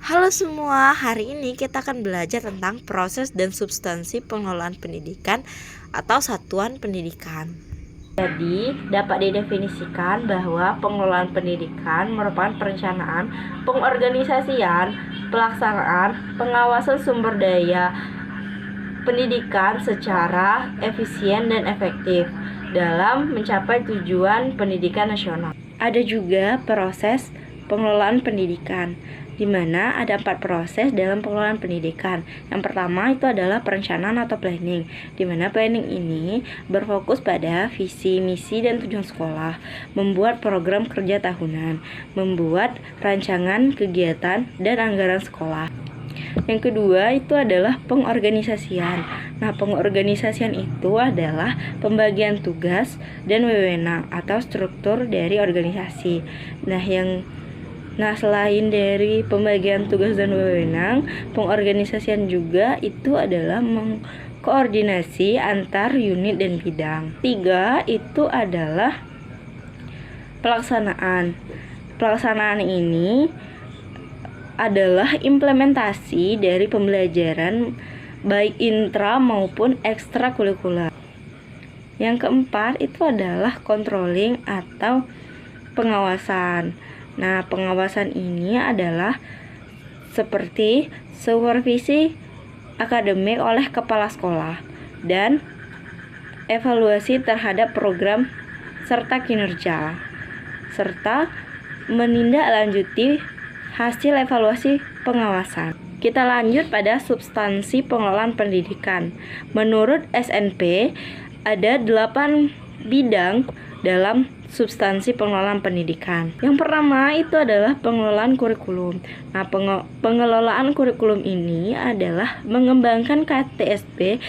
Halo semua, hari ini kita akan belajar tentang proses dan substansi pengelolaan pendidikan atau satuan pendidikan. Jadi, dapat didefinisikan bahwa pengelolaan pendidikan merupakan perencanaan, pengorganisasian, pelaksanaan, pengawasan sumber daya pendidikan secara efisien dan efektif dalam mencapai tujuan pendidikan nasional. Ada juga proses pengelolaan pendidikan, di mana ada 4 proses dalam pengelolaan pendidikan. Yang pertama itu adalah perencanaan atau planning, di mana planning ini berfokus pada visi, misi, dan tujuan sekolah, membuat program kerja tahunan, membuat rancangan kegiatan dan anggaran sekolah. Yang kedua itu adalah pengorganisasian. Nah, pengorganisasian itu adalah pembagian tugas dan wewenang atau struktur dari organisasi. Nah, selain dari pembagian tugas dan wewenang, pengorganisasian juga itu adalah mengkoordinasi antar unit dan bidang. 3 itu adalah pelaksanaan. Pelaksanaan ini adalah implementasi dari pembelajaran baik intra maupun ekstrakurikuler. Yang keempat itu adalah controlling atau pengawasan. Nah, pengawasan ini adalah seperti supervisi akademik oleh kepala sekolah dan evaluasi terhadap program serta kinerja, serta menindaklanjuti hasil evaluasi pengawasan. Kita lanjut pada substansi pengelolaan pendidikan. Menurut SNP, ada 8 bidang dalam substansi pengelolaan pendidikan. Yang pertama itu adalah pengelolaan kurikulum. Nah, pengelolaan kurikulum ini adalah mengembangkan KTSP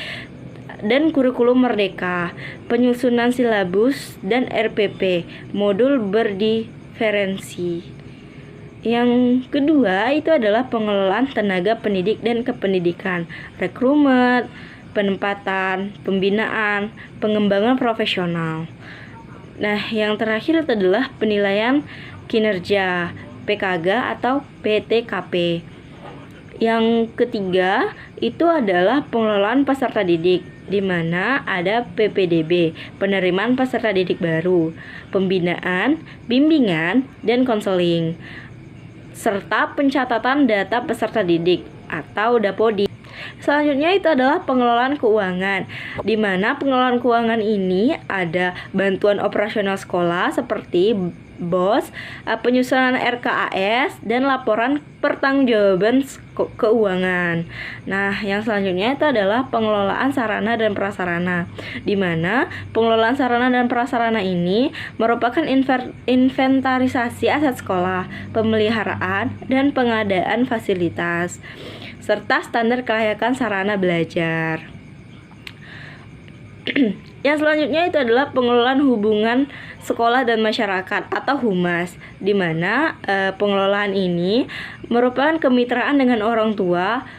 dan kurikulum merdeka, penyusunan silabus dan RPP, modul berdiferensi. Yang kedua itu adalah pengelolaan tenaga pendidik dan kependidikan, rekrutmen, penempatan, pembinaan, pengembangan profesional. Nah, yang terakhir itu adalah penilaian kinerja, PKG atau PTKP. Yang ketiga itu adalah pengelolaan peserta didik, di mana ada PPDB, penerimaan peserta didik baru, pembinaan, bimbingan, dan konseling, serta pencatatan data peserta didik atau DAPODI. Selanjutnya itu adalah pengelolaan keuangan, di mana pengelolaan keuangan ini ada bantuan operasional sekolah seperti BOS, penyusunan RKAS, dan laporan pertanggungjawaban keuangan. Nah, yang selanjutnya itu adalah pengelolaan sarana dan prasarana, di mana pengelolaan sarana dan prasarana ini merupakan inventarisasi aset sekolah, pemeliharaan, dan pengadaan fasilitas, serta standar kelayakan sarana belajar. Yang selanjutnya itu adalah pengelolaan hubungan sekolah dan masyarakat atau humas, di mana pengelolaan ini merupakan kemitraan dengan orang tua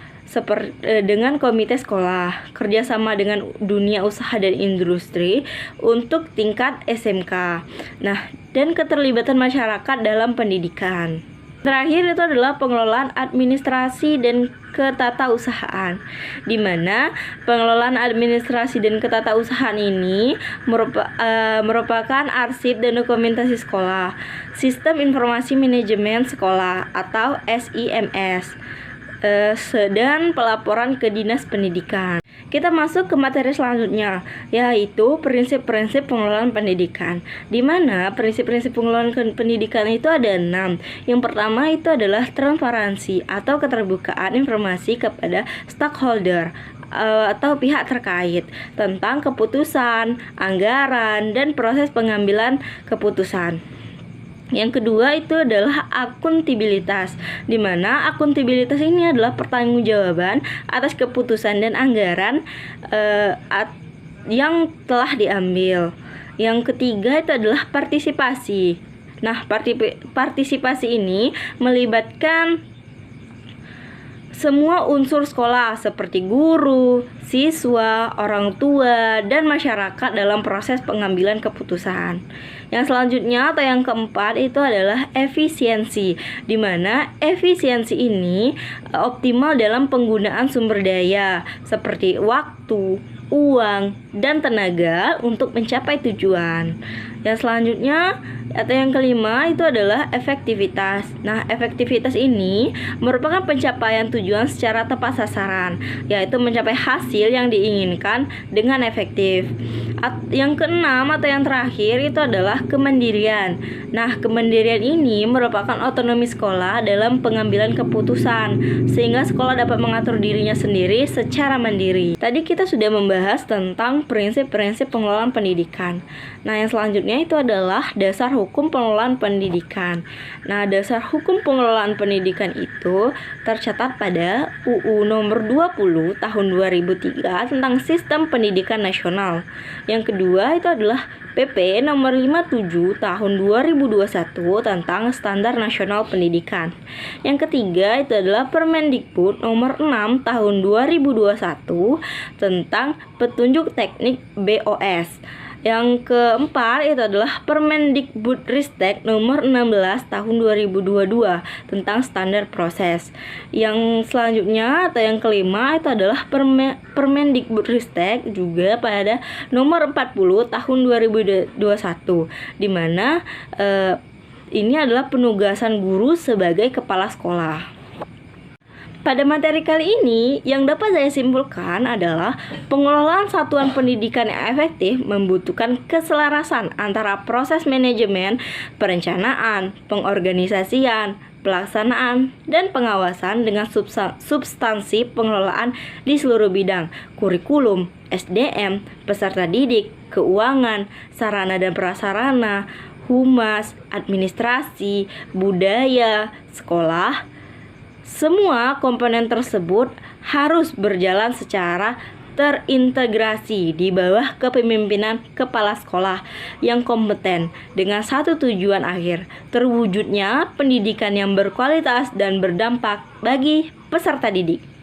dengan komite sekolah, kerjasama dengan dunia usaha dan industri untuk tingkat SMK. Nah, dan keterlibatan masyarakat dalam pendidikan. Terakhir itu adalah pengelolaan administrasi dan ketatausahaan, di mana pengelolaan administrasi dan ketatausahaan ini merupakan arsip dan dokumentasi sekolah, sistem informasi manajemen sekolah atau SIMS, dan pelaporan ke Dinas Pendidikan. Kita masuk ke materi selanjutnya, yaitu prinsip-prinsip pengelolaan pendidikan, di mana prinsip-prinsip pengelolaan pendidikan itu ada 6. Yang pertama itu adalah transparansi atau keterbukaan informasi kepada stakeholder atau pihak terkait tentang keputusan, anggaran, dan proses pengambilan keputusan. Yang kedua itu adalah akuntabilitas, di mana akuntabilitas ini adalah pertanggungjawaban atas keputusan dan anggaran yang telah diambil. Yang ketiga itu adalah partisipasi. Nah, partisipasi ini melibatkan semua unsur sekolah seperti guru, siswa, orang tua, dan masyarakat dalam proses pengambilan keputusan. Yang selanjutnya atau yang keempat itu adalah efisiensi, di mana efisiensi ini optimal dalam penggunaan sumber daya seperti waktu, uang, dan tenaga untuk mencapai tujuan. Yang selanjutnya atau yang kelima itu adalah efektivitas. Nah, efektivitas ini merupakan pencapaian tujuan secara tepat sasaran, yaitu mencapai hasil yang diinginkan dengan efektif. Yang keenam atau yang terakhir itu adalah kemandirian. Nah, kemandirian ini merupakan otonomi sekolah dalam pengambilan keputusan, sehingga sekolah dapat mengatur dirinya sendiri secara mandiri. Tadi kita sudah membahas tentang prinsip-prinsip pengelolaan pendidikan. Nah, yang selanjutnya itu adalah dasar hukum pengelolaan pendidikan. Nah, dasar hukum pengelolaan pendidikan itu tercatat pada UU nomor 20 tahun 2003 tentang Sistem Pendidikan Nasional. Yang kedua itu adalah PP nomor 57 tahun 2021 tentang Standar Nasional Pendidikan. Yang ketiga itu adalah Permendikbud nomor 6 tahun 2021 tentang Petunjuk Teknik BOS. Yang keempat itu adalah Permendikbudristek nomor 16 tahun 2022 tentang standar proses. Yang selanjutnya atau yang kelima itu adalah Permendikbudristek juga pada nomor 40 tahun 2021, di mana ini adalah penugasan guru sebagai kepala sekolah. Pada materi kali ini, yang dapat saya simpulkan adalah pengelolaan satuan pendidikan yang efektif membutuhkan keselarasan antara proses manajemen, perencanaan, pengorganisasian, pelaksanaan, dan pengawasan dengan substansi pengelolaan di seluruh bidang, kurikulum, SDM, peserta didik, keuangan, sarana dan prasarana, humas, administrasi, budaya, sekolah. Semua komponen tersebut harus berjalan secara terintegrasi di bawah kepemimpinan kepala sekolah yang kompeten dengan satu tujuan akhir, terwujudnya pendidikan yang berkualitas dan berdampak bagi peserta didik.